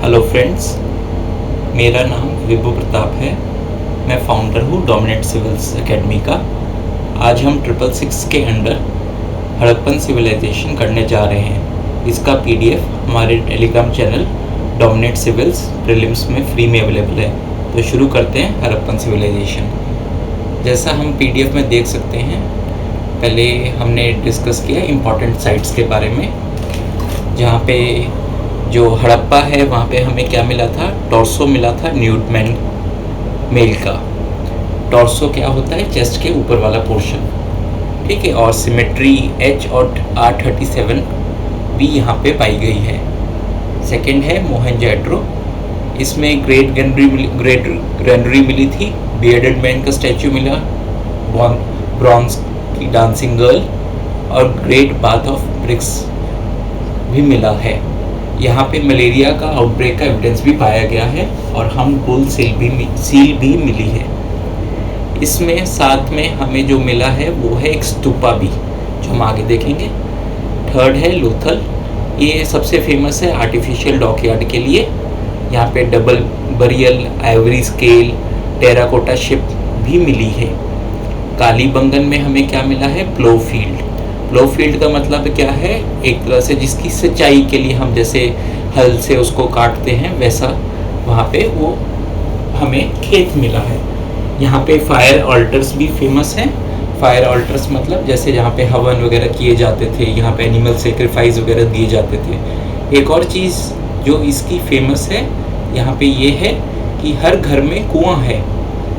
Hello friends, मेरा नाम विभू प्रताप है। मैं फाउंडर हूँ डोमिनेट सिविल्स एकेडमी का। आज हम 666 के अंडर हड़प्पन सिविलाइजेशन करने जा रहे हैं। इसका पीडीएफ हमारे Telegram channel dominate civils prelims में फ्री में अवेलेबल है। तो शुरू करते हैं हड़प्पन सिविलाइजेशन। जैसा हम पीडीएफ में देख सकते हैं, पहले हमने डिस्कस किया इम्पॉर्टेंट साइट्स के बारे में। जहाँ पे जो हड़प्पा है वहाँ पे हमें क्या मिला था, टॉर्सो मिला था न्यूड मैन मेल का। टॉर्सो क्या होता है, चेस्ट के ऊपर वाला पोर्शन, ठीक है। और सिमेट्री H और R37 भी यहाँ पे पाई गई है। सेकंड है मोहनजोदड़ो, इसमें ग्रेट ग्रैंडरी मिली थी। बियर्डेड मैन का स्टैचू मिला, ब्रॉन्ज की डांसिंग गर्ल और ग्रेट बाथ ऑफ ब्रिक्स भी मिला है। यहाँ पे मलेरिया का आउटब्रेक का एविडेंस भी पाया गया है और हम गोल्ड सील भी मिली है। इसमें साथ में हमें जो मिला है वो है एक स्तूपा भी, जो हम आगे देखेंगे। थर्ड है लोथल, ये सबसे फेमस है आर्टिफिशियल डॉकयार्ड के लिए। यहाँ पे double burial, Ivory scale, terracotta ship भी मिली है। कालीबंगन में हमें क्या मिला है, प्लो फील्ड। प्लो फील्ड का मतलब क्या है, एक तरह से जिसकी सिंचाई के लिए हम जैसे हल से उसको काटते हैं, वैसा वहाँ पे वो हमें खेत मिला है। यहाँ पे फायर ऑल्टर्स भी फेमस हैं। फायर ऑल्टर्स मतलब जैसे जहाँ पे हवन वगैरह किए जाते थे, यहाँ पे एनिमल सेक्रीफाइस वगैरह दिए जाते थे। एक और चीज़ जो इसकी फेमस है यहाँ पे ये है कि हर घर में कुआं है,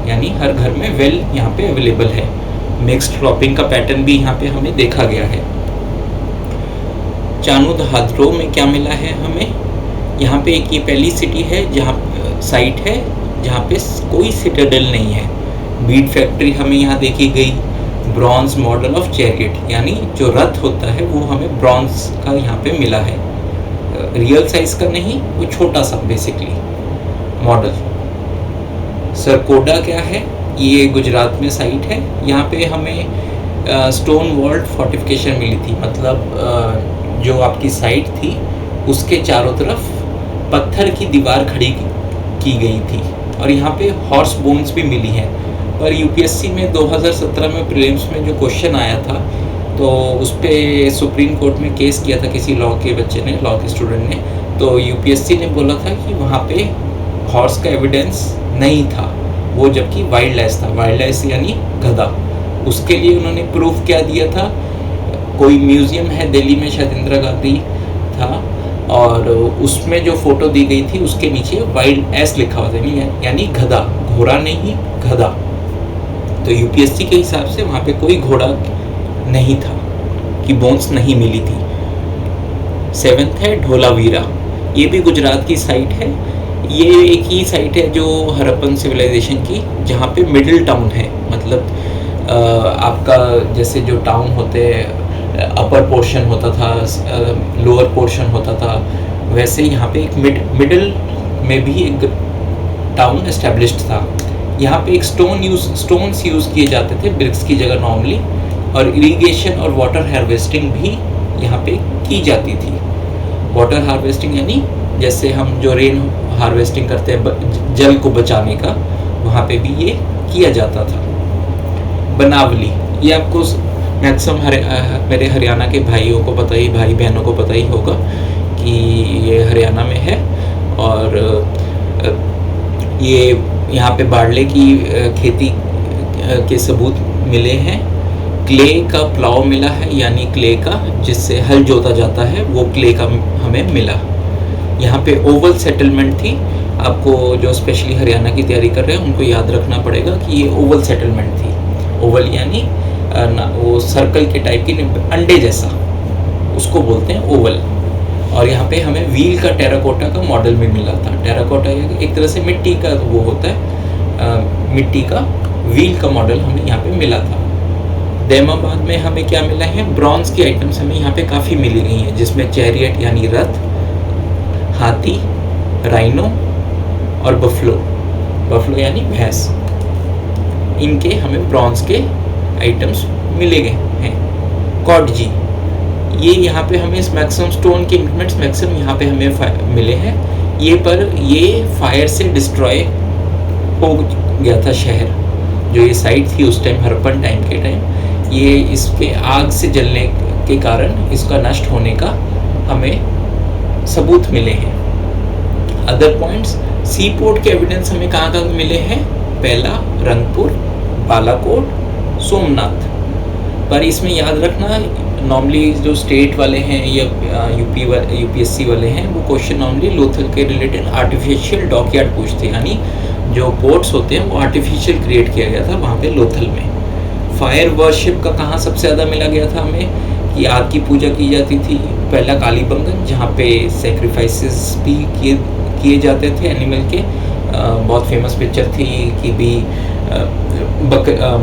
यानी हर घर में वेल यहाँ पे अवेलेबल है। मिक्स्ड क्रॉपिंग का पैटर्न भी यहाँ पे हमें देखा गया है। चानुदहाद्रो में क्या मिला है हमें, यहाँ पे एक ये पहली सिटी है जहाँ साइट है जहाँ पे कोई सिटाडेल नहीं है। बीड फैक्ट्री हमें यहाँ देखी गई। ब्रॉन्ज मॉडल ऑफ चैरियट, यानी जो रथ होता है वो हमें ब्रॉन्ज का यहाँ पे मिला है। रियल साइज का नहीं, वो छोटा सा बेसिकली मॉडल। सरकोडा क्या है, ये गुजरात में साइट है। यहाँ पे हमें स्टोन वॉल्ड फोर्टिफिकेशन मिली थी, मतलब जो आपकी साइट थी उसके चारों तरफ पत्थर की दीवार खड़ी की गई थी। और यहाँ पे हॉर्स बोन्स भी मिली हैं। पर यूपीएससी में 2017 में प्रीलिम्स में जो क्वेश्चन आया था, तो उस पर सुप्रीम कोर्ट में केस किया था किसी लॉ के बच्चे ने, लॉ के स्टूडेंट ने। तो यूपीएससी ने बोला था कि वहाँ पे हॉर्स का एविडेंस नहीं था, वो जबकि वाइल्ड लाइस था। वाइल्ड लाइस यानी गधा। उसके लिए उन्होंने प्रूफ क्या दिया था, कोई म्यूजियम है दिल्ली में, शायद इंदिरा गांधी था, और उसमें जो फोटो दी गई थी उसके नीचे वाइल्ड एस लिखा हुआ था, यानी गधा, घोड़ा नहीं गधा। तो यूपीएससी के हिसाब से वहाँ पे कोई घोड़ा नहीं था, कि बोन्स नहीं मिली थी। 7th है ढोलावीरा, ये भी गुजरात की साइट है। ये एक ही साइट है जो हड़प्पन सिविलाइजेशन की, जहाँ पे मिडिल टाउन है। मतलब आपका जैसे जो टाउन होते हैं, अपर पोर्शन होता था, लोअर पोर्शन होता था, वैसे यहाँ पे एक मिडिल में भी एक टाउन एस्टेब्लिश्ड था। यहाँ पे एक स्टोन्स यूज़ किए जाते थे ब्रिक्स की जगह नॉर्मली, और इरिगेशन और वाटर हार्वेस्टिंग भी यहाँ पे की जाती थी। वाटर हार्वेस्टिंग यानी जैसे हम जो रेन हार्वेस्टिंग करते हैं जल को बचाने का, वहाँ पे भी ये किया जाता था। बनावली, ये आपको मैक्सिमम मेरे हरियाणा के भाइयों को पता ही, भाई बहनों को पता ही होगा कि ये हरियाणा में है। और ये यहाँ पे बाड़ले की खेती के सबूत मिले हैं। क्ले का प्लाव मिला है, यानी क्ले का जिससे हल जोता जाता है, वो क्ले का हमें मिला। यहाँ पे ओवल सेटलमेंट थी। आपको जो स्पेशली हरियाणा की तैयारी कर रहे हैं उनको याद रखना पड़ेगा कि ये ओवल सेटलमेंट थी। ओवल यानी वो सर्कल के टाइप की, अंडे जैसा, उसको बोलते हैं ओवल। और यहाँ पे हमें व्हील का टेराकोटा का मॉडल भी मिला था। टेराकोटा एक तरह से मिट्टी का वो होता है, मिट्टी का व्हील का मॉडल हमें यहाँ पे मिला था। दैमाबाद में हमें क्या मिला है, ब्रॉन्ज की आइटम्स हमें यहाँ पे काफ़ी मिली गई हैं, जिसमें चैरियट यानी रथ, हाथी, राइनो और बफलो यानी भैंस, इनके हमें ब्रॉन्ज के आइटम्स मिले गए हैं। कॉडजी, ये यहाँ पे हमें मैक्सिमम स्टोन के इंक्रीमेंट्स मैक्सिमम यहाँ पे हमें मिले हैं। ये फायर से डिस्ट्रॉय हो गया था शहर। जो ये साइट थी उस टाइम, हड़प्पन टाइम के टाइम, ये इसके आग से जलने के कारण इसका नष्ट होने का हमें सबूत मिले हैं। अदर पॉइंट्स, सी पोर्ट के एविडेंस हमें कहाँ कहाँ मिले हैं? पहला रंगपुर, बालाकोट, सोमनाथ। पर इसमें याद रखना, नॉर्मली जो स्टेट वाले हैं या यूपीएससी वाले हैं, वो क्वेश्चन नॉर्मली लोथल के रिलेटेड आर्टिफिशियल डॉकयार्ड पूछते हैं, यानी जो पोर्ट्स होते हैं वो आर्टिफिशियल क्रिएट किया गया था वहाँ पे लोथल में। फायर वर्शिप का कहाँ सबसे ज़्यादा मिला गया था हमें? कि आग की पूजा की जाती थी। पहला कालीबंगन, जहाँ पे सेक्रीफाइसेस भी किए जाते थे एनिमल के। बहुत फेमस पिक्चर थी कि भी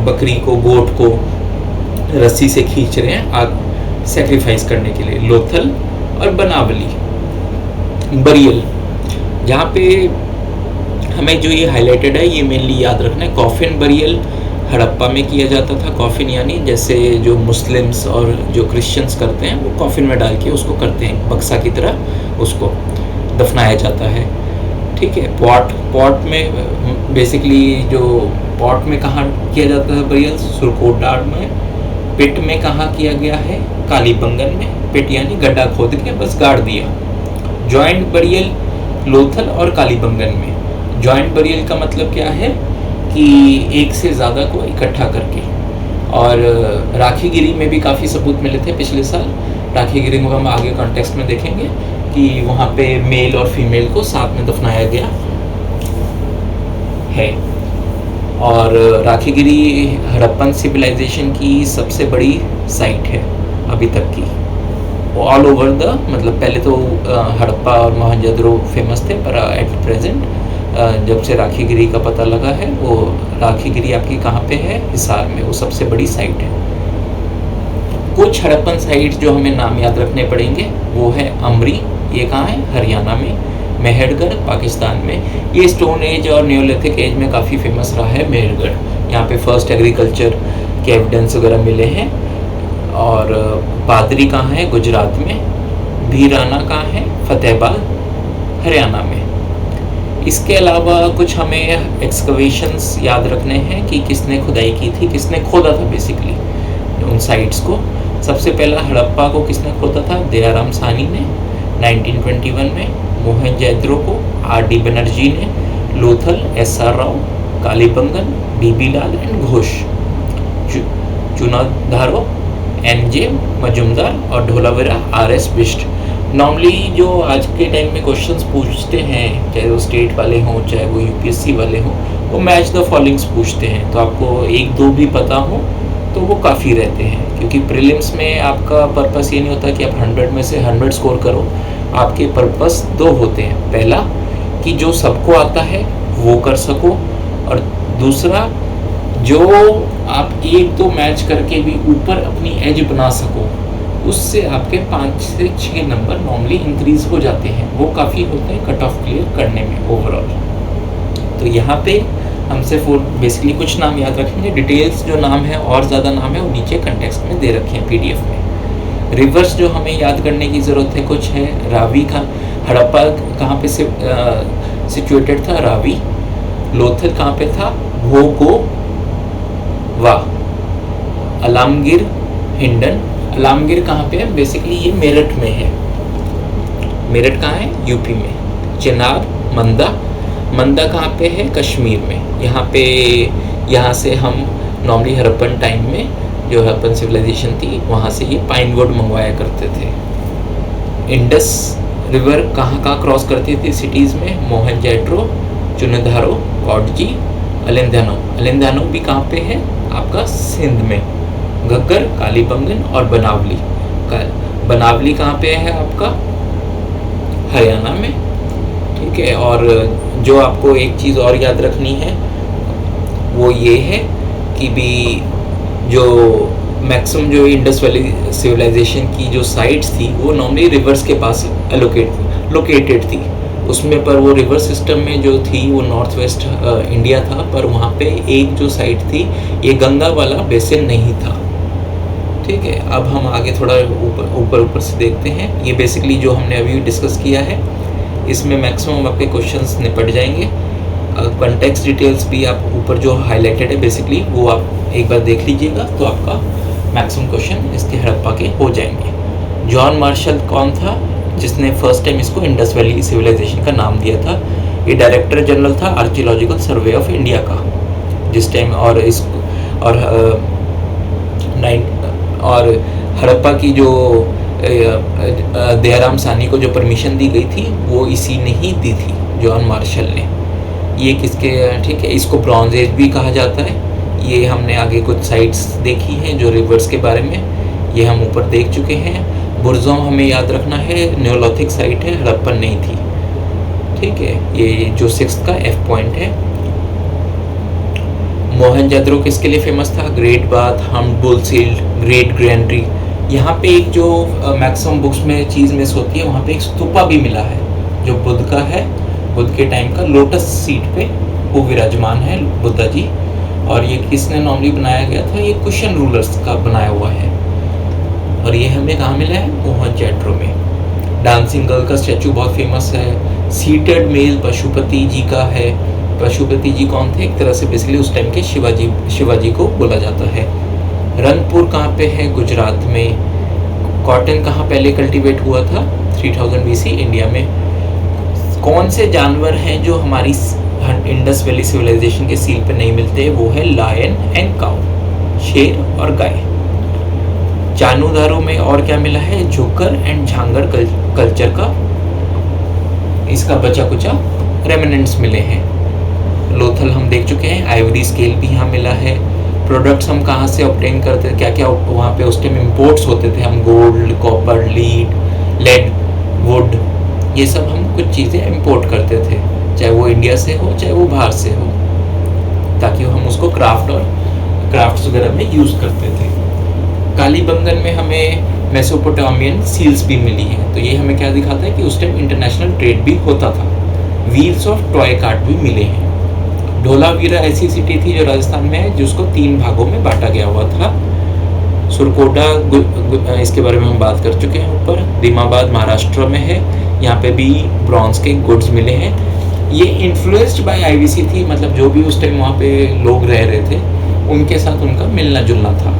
बकरी को, गोट को रस्सी से खींच रहे हैं आग सेक्रीफाइस करने के लिए। लोथल और बनावली, बरियल, जहाँ पे हमें जो ये हाईलाइटेड है ये मेनली याद रखना है। कॉफिन बरियल हड़प्पा में किया जाता था। कॉफिन यानी जैसे जो मुस्लिम्स और जो क्रिश्चियंस करते हैं वो कॉफिन में डाल के उसको करते हैं, बक्सा की तरह उसको दफनाया जाता है। ठीक है। पॉट में बेसिकली जो पॉट में कहाँ किया जाता है बरियल? सुरकोटडार में। पिट में कहाँ किया गया है? कालीबंगन में। पिट यानी गड्ढा खोद के बस गाड़ दिया। जॉइंट बरियल लोथल और कालीबंगन में। जॉइंट बरियल का मतलब क्या है? कि एक से ज़्यादा को इकट्ठा करके। और राखीगिरी में भी काफ़ी सबूत मिले थे पिछले साल। राखीगिरी को हम आगे कॉन्टेक्स्ट में देखेंगे कि वहाँ पे मेल और फीमेल को साथ में दफनाया गया है। और राखीगिरी हड़प्पन सिविलाइजेशन की सबसे बड़ी साइट है अभी तक की ऑल ओवर द, मतलब पहले तो हड़प्पा और मोहनजोदड़ो फेमस थे, पर एट प्रेजेंट जब से राखीगिरी का पता लगा है, वो राखीगिरी आपकी कहाँ पे है? हिसार में, वो सबसे बड़ी साइट है। कुछ हड़प्पन साइट जो हमें नाम याद रखने पड़ेंगे वो है अमरी, ये कहाँ है? हरियाणा में। मेहरगढ़ पाकिस्तान में। ये स्टोन एज और न्योलिथिक एज में काफ़ी फेमस रहा है मेहरगढ़। यहाँ पे फर्स्ट एग्रीकल्चर के एविडेंस वगैरह मिले हैं। और पादरी कहाँ है? गुजरात में। भीराना कहाँ है? फतेहाबाद हरियाणा में। इसके अलावा कुछ हमें एक्सकवेशंस याद रखने हैं कि किसने खुदाई की थी, किसने खोदा था बेसिकली उन साइट्स को। सबसे पहला हड़प्पा को किसने खोदा था? दयाराम साहनी ने 1921 में। मोहनजोदड़ो को आर.डी. बनर्जी ने। Lothal S R. Rao. Kalibangan B B. Lal and Ghosh. Chanhudaro N J. Majumdar और ढोलावीरा आर.एस. बिष्ट। नॉर्मली जो आज के टाइम में क्वेश्चंस पूछते हैं, चाहे वो स्टेट वाले हों चाहे वो यूपीएससी वाले हों, वो मैच द फॉलोइंग्स पूछते हैं। तो आपको एक दो भी पता हो तो वो काफ़ी रहते हैं, क्योंकि प्रीलिम्स में आपका पर्पस ये नहीं होता कि आप 100 में से 100 स्कोर करो। आपके पर्पस दो होते हैं। पहला कि जो सबको आता है वो कर सको, और दूसरा जो आप एक दो मैच करके भी ऊपर अपनी एज बना सको, उससे आपके 5 से 6 नंबर नॉर्मली इंक्रीज हो जाते हैं। वो काफ़ी होते हैं कट ऑफ क्लियर करने में ओवरऑल। तो यहाँ पे हम सिर्फ बेसिकली कुछ नाम याद रखेंगे। डिटेल्स जो नाम है और ज़्यादा नाम है वो नीचे कंटेक्स्ट में दे रखे हैं पीडीएफ में। रिवर्स जो हमें याद करने की ज़रूरत है कुछ है। रावी का हड़प्पा कहाँ पे सिचुएटेड था? रावी। लोथल कहाँ पे था? भोगोवा। अलामगिर हिंडन। अलामगिर कहाँ पे है? बेसिकली ये मेरठ में है। मेरठ कहाँ है? यूपी में। चिनाब मंदा। मंदा कहाँ पे है? कश्मीर में। यहाँ से हम नॉर्मली हड़प्पन टाइम में जो हड़प्पन सिविलाइजेशन थी वहाँ से ये पाइन वुड मंगवाया करते थे। इंडस रिवर कहाँ क्रॉस करती थी सिटीज़ में? मोहनजोदड़ो, चुनाधारो, कॉटजी, अलेंधानो भी कहाँ पे है? आपका सिंध में। घग्गर, कालीबंगन और बनावली। बनावली कहाँ पे है? आपका हरियाणा में। ठीक है। और जो आपको एक चीज़ और याद रखनी है वो ये है कि भी जो मैक्सिमम जो इंडस वैली सिविलाइजेशन की जो साइट्स थी वो नॉर्मली रिवर्स के पास लोकेटेड थी उसमें। पर वो रिवर सिस्टम में जो थी वो नॉर्थ वेस्ट इंडिया था, पर वहाँ पे एक जो साइट थी ये गंगा वाला बेसिन नहीं था। ठीक है। अब हम आगे थोड़ा ऊपर से देखते हैं। ये बेसिकली जो हमने अभी डिस्कस किया है इसमें मैक्सिमम आपके क्वेश्चंस निपट जाएंगे। कॉन्टेक्स्ट डिटेल्स भी आप ऊपर जो हाईलाइटेड है बेसिकली वो आप एक बार देख लीजिएगा, तो आपका मैक्सिमम क्वेश्चन इसके हड़प्पा के हो जाएंगे। जॉन मार्शल कौन था जिसने फर्स्ट टाइम इसको इंडस वैली सिविलाइजेशन का नाम दिया था? ये डायरेक्टर जनरल था आर्कियोलॉजिकल सर्वे ऑफ इंडिया का जिस टाइम, और हड़प्पा की जो दयाराम सानी को जो परमिशन दी गई थी वो इसी ने ही दी थी, जॉन मार्शल ने। ये किसके, ठीक है, इसको ब्रॉन्ज एज भी कहा जाता है। ये हमने आगे कुछ साइट्स देखी हैं जो रिवर्स के बारे में, ये हम ऊपर देख चुके हैं। बुरजोम हमें याद रखना है, न्योलिथिक साइट है, हड़प्पन नहीं थी, ठीक है। ये जो 6th का F पॉइंट है। मोहनजोदड़ो किसके लिए फेमस था? Great bath, humped bull sealed, great granary. यहाँ पे एक जो मैक्सिमम बुक्स में चीज़ मिस होती है, वहाँ पे एक स्तूपा भी मिला है जो बुद्ध का है, बुद्ध के टाइम का, लोटस सीट पे वो विराजमान है बुद्धा जी। और ये किसने नॉर्मली बनाया गया था? ये कुशन रूलर्स का बनाया हुआ है। और ये हमें कहाँ मिला है? मोहनजोदड़ो में। डांसिंग गर्ल का स्टैचू बहुत फेमस है। सीटेड मेल पशुपति जी का है। पशुपति जी कौन थे? एक तरह से बेसिकली उस टाइम के शिवाजी को बोला जाता है। रंगपुर कहाँ पे है? गुजरात में। कॉटन कहाँ पहले कल्टीवेट हुआ था? 3000 BC इंडिया में। कौन से जानवर हैं जो हमारी इंडस वैली सिविलाइजेशन के सील पे नहीं मिलते? वो है लायन एंड काउ, शेर और गाय। चानूदारो में और क्या मिला है? झुक्कर एंड झांगड़ कल्चर का इसका बचा कुचा रेमिनेंट्स मिले हैं। लोथल हम देख चुके हैं। आइवरी स्केल भी यहाँ मिला है। प्रोडक्ट्स हम कहाँ से ऑब्टेन करते थे? क्या क्या वहाँ पे उस टाइम इम्पोर्ट्स होते थे? हम गोल्ड, कॉपर, लेड, वुड, ये सब हम कुछ चीज़ें इम्पोर्ट करते थे, चाहे वो इंडिया से हो चाहे वो बाहर से हो, ताकि हम उसको क्राफ्ट्स वगैरह में यूज़ करते थे। कालीबंगन में हमें मेसोपोटामियन सील्स भी मिली हैं, तो ये हमें क्या दिखाता है कि उस टाइम इंटरनेशनल ट्रेड भी होता था। व्हील्स ऑफ टॉय कार्ट भी मिले हैं। धोलावीरा ऐसी सिटी थी जो राजस्थान में है, जिसको 3 भागों में बांटा गया हुआ था। सुरकोटा, इसके बारे में हम बात कर चुके हैं ऊपर। दिमाबाद महाराष्ट्र में है, यहाँ पे भी ब्रॉन्ज के गुड्स मिले हैं। ये इन्फ्लुएंस्ड बाय आईवीसी थी, मतलब जो भी उस टाइम वहाँ पे लोग रह रहे थे उनके साथ उनका मिलना जुलना था।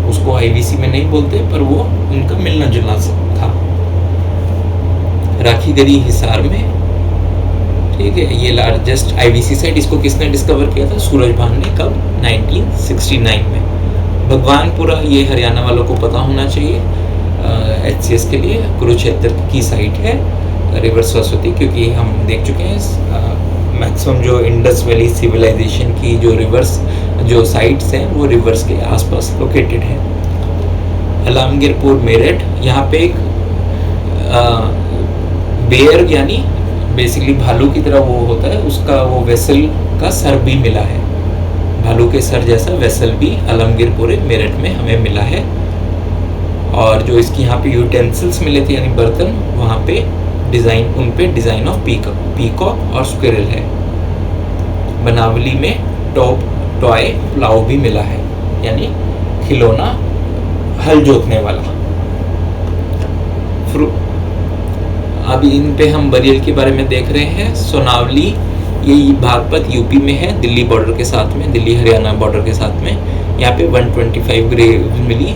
उसको आईवीसी में नहीं बोलते, पर वो उनका मिलना जुलना था। राखीगढ़ी हिसार में, ठीक है, ये लार्जेस्ट आईवीसी साइट। इसको किसने डिस्कवर किया था? सूरजभान ने। कब? 1969 में। भगवानपुरा, ये हरियाणा वालों को पता होना चाहिए, HCS के लिए। कुरुक्षेत्र की साइट है, रिवर सरस्वती, क्योंकि हम देख चुके हैं मैक्सिमम जो इंडस वैली सिविलाइजेशन की जो रिवर्स जो साइट्स हैं वो रिवर्स के आसपास लोकेटेड है। अलामगीरपुर मेरठ, यहाँ पे एक बेयर यानी बेसिकली भालू की तरह वो होता है, उसका वो वेसल का सर भी मिला है। भालू के सर जैसा वेसल भी आलमगीरपुर मेरठ में हमें मिला है। और जो इसकी यहाँ पे यूटेंसिल्स मिले थे यानी बर्तन, वहाँ पे डिज़ाइन, उन पे डिज़ाइन ऑफ पीकॉक और स्क्विरल है। बनावली में टॉय प्लाव भी मिला है, यानी खिलौना हल जोतने वाला। अभी इन पे हम बरियल के बारे में देख रहे हैं। सोनावली, ये बागपत यूपी में है, दिल्ली बॉर्डर के साथ में, दिल्ली हरियाणा बॉर्डर के साथ में। यहाँ पे 125 ग्रेव मिली,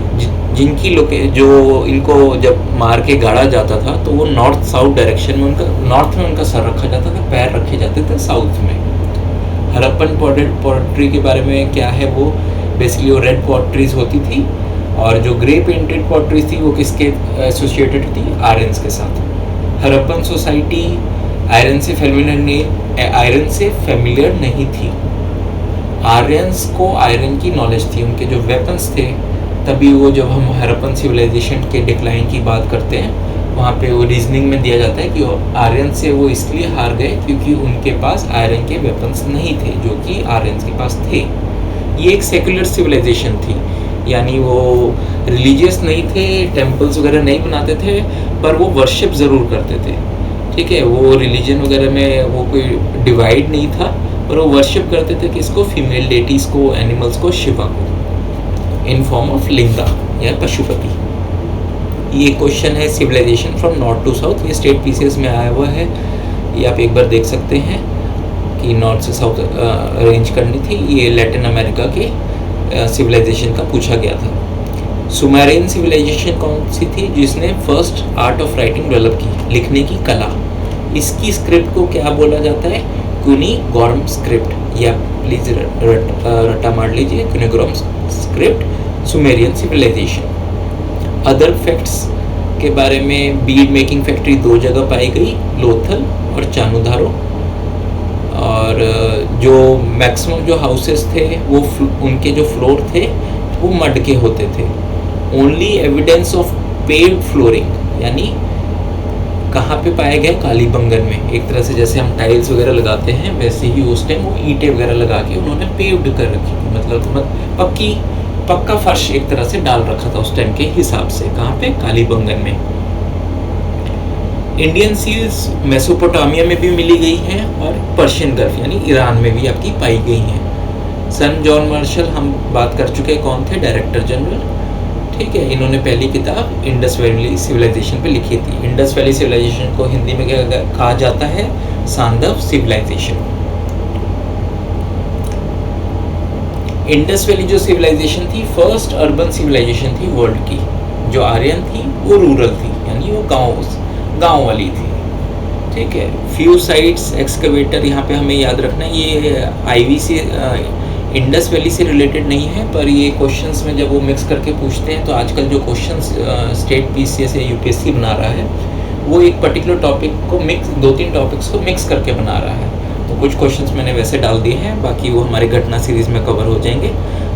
जिनकी जो इनको जब मार के गाड़ा जाता था तो वो नॉर्थ साउथ डायरेक्शन में, उनका नॉर्थ में उनका सर रखा जाता था, पैर रखे जाते थे साउथ में। हड़प्पन पॉटरी के बारे में क्या है? वो बेसिकली वो रेड पॉटरीज होती थी, और जो ग्रे पेंटेड पॉटरीज थी वो किसके एसोसिएटेड थी? आयरन्स के साथ। हड़प्पन सोसाइटी आयरन से फेमिलियर नहीं थी। आर्यंस को आयरन की नॉलेज थी, उनके जो वेपन्स थे, तभी वो जब हम हड़प्पन सिविलाइजेशन के डिक्लाइन की बात करते हैं वहाँ पे वो रीजनिंग में दिया जाता है कि आर्यन से वो इसलिए हार गए क्योंकि उनके पास आयरन के वेपन्स नहीं थे जो कि आर्यंस के पास थे। ये एक सेकुलर सिविलाइजेशन थी, यानी वो रिलीजियस नहीं थे, टेम्पल्स वगैरह नहीं बनाते थे, पर वो वर्शिप ज़रूर करते थे, ठीक है। वो रिलीजन वगैरह में वो कोई डिवाइड नहीं था, पर वो वर्शिप करते थे कि इसको फीमेल डेटीज़ को, एनिमल्स को, शिवा को, इन फॉर्म ऑफ लिंगा या पशुपति। ये क्वेश्चन है civilization from north to south, ये स्टेट पीसीएस में आया हुआ है। ये आप एक बार देख सकते हैं कि नॉर्थ से साउथ अरेंज करनी थी। ये लैटिन अमेरिका के सिविलाइजेशन का पूछा गया था। सुमेरियन सिविलाइजेशन कौन सी थी? जिसने first art of writing develop की, लिखने की कला। इसकी स्क्रिप्ट को क्या बोला जाता है? क्यूनिगोर्म स्क्रिप्ट, या प्लीज रटा मार लीजिए, cuneiform script, Sumerian civilisation. Other facts के बारे में, बीड मेकिंग फैक्ट्री 2 जगह पाई गई, लोथल और चानुधारो। और जो मैक्सिमम जो हाउसेस थे वो उनके जो फ्लोर थे वो मड के होते थे। Only evidence of paved flooring, यानी कहाँ पे पाया गया? कालीबंगन में। एक तरह से जैसे हम टाइल्स वगैरह लगाते हैं वैसे ही उस टाइम वो ईंटें वगैरह लगा के उन्होंने पेव्ड कर रखी थी, मतलब पक्का फर्श एक तरह से डाल रखा था उस टाइम के हिसाब से। कहाँ पे? कालीबंगन में। इंडियन सील्स मेसोपोटामिया में भी मिली गई हैं और पर्शियन गल्फ यानी ईरान में भी आपकी पाई गई हैं। सन जॉन मार्शल हम बात कर चुके हैं, कौन थे? Director general. ठीक है, इन्होंने पहली किताब इंडस वैली सिविलाइजेशन पे लिखी थी। इंडस वैली सिविलाइजेशन को हिंदी में क्या कहा जाता है? सांदव सिविलाइजेशन। इंडस वैली जो सिविलाइजेशन थी फर्स्ट अर्बन सिविलाइजेशन थी वर्ल्ड की। जो आर्यन थी वो रूरल थी, यानी वो गांव वाली थी। ठीक है, फ्यू साइट्स एक्सकवेटर यहाँ पे हमें याद रखना है। ये आईवी से इंडस वैली से रिलेटेड नहीं है, पर ये क्वेश्चंस में जब वो मिक्स करके पूछते हैं तो आजकल जो क्वेश्चंस स्टेट पीसीएस या यूपीएससी बना रहा है वो एक पर्टिकुलर टॉपिक को 2-3 टॉपिक्स को मिक्स करके बना रहा है। तो कुछ क्वेश्चंस मैंने वैसे डाल दिए हैं, बाकी वो हमारे घटना सीरीज़ में कवर हो जाएंगे।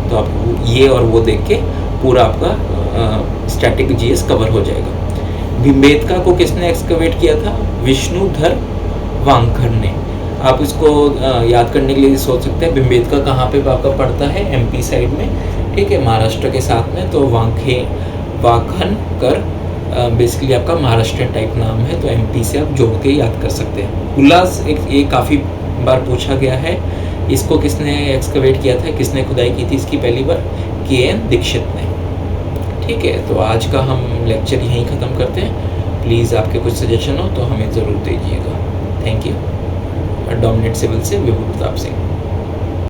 तो आप ये और वो देख के पूरा आपका स्टैटिक जीएस कवर हो जाएगा। भीमबेटका को किसने एक्सकवेट किया था? विष्णुधर वांगखर ने। आप इसको याद करने के लिए सोच सकते हैं भीमबेटका कहाँ पे आपका पड़ता है? एमपी साइड में। ठीक है, महाराष्ट्र के साथ में। तो वांगखर बेसिकली आपका महाराष्ट्रियन टाइप नाम है, तो एमपी से आप जोड़ के याद कर सकते हैं। उल्लास ये काफ़ी बार पूछा गया है। इसको किसने एक्सकवेट किया था? किसने खुदाई की थी इसकी पहली बार? KN दीक्षित ने। ठीक है, तो आज का हम लेक्चर यहीं ख़त्म करते हैं। प्लीज़ आपके कुछ सजेशन हो तो हमें ज़रूर दीजिएगा। Thank you. डोमिनेट सिविल से विभू प्रताप सिंह।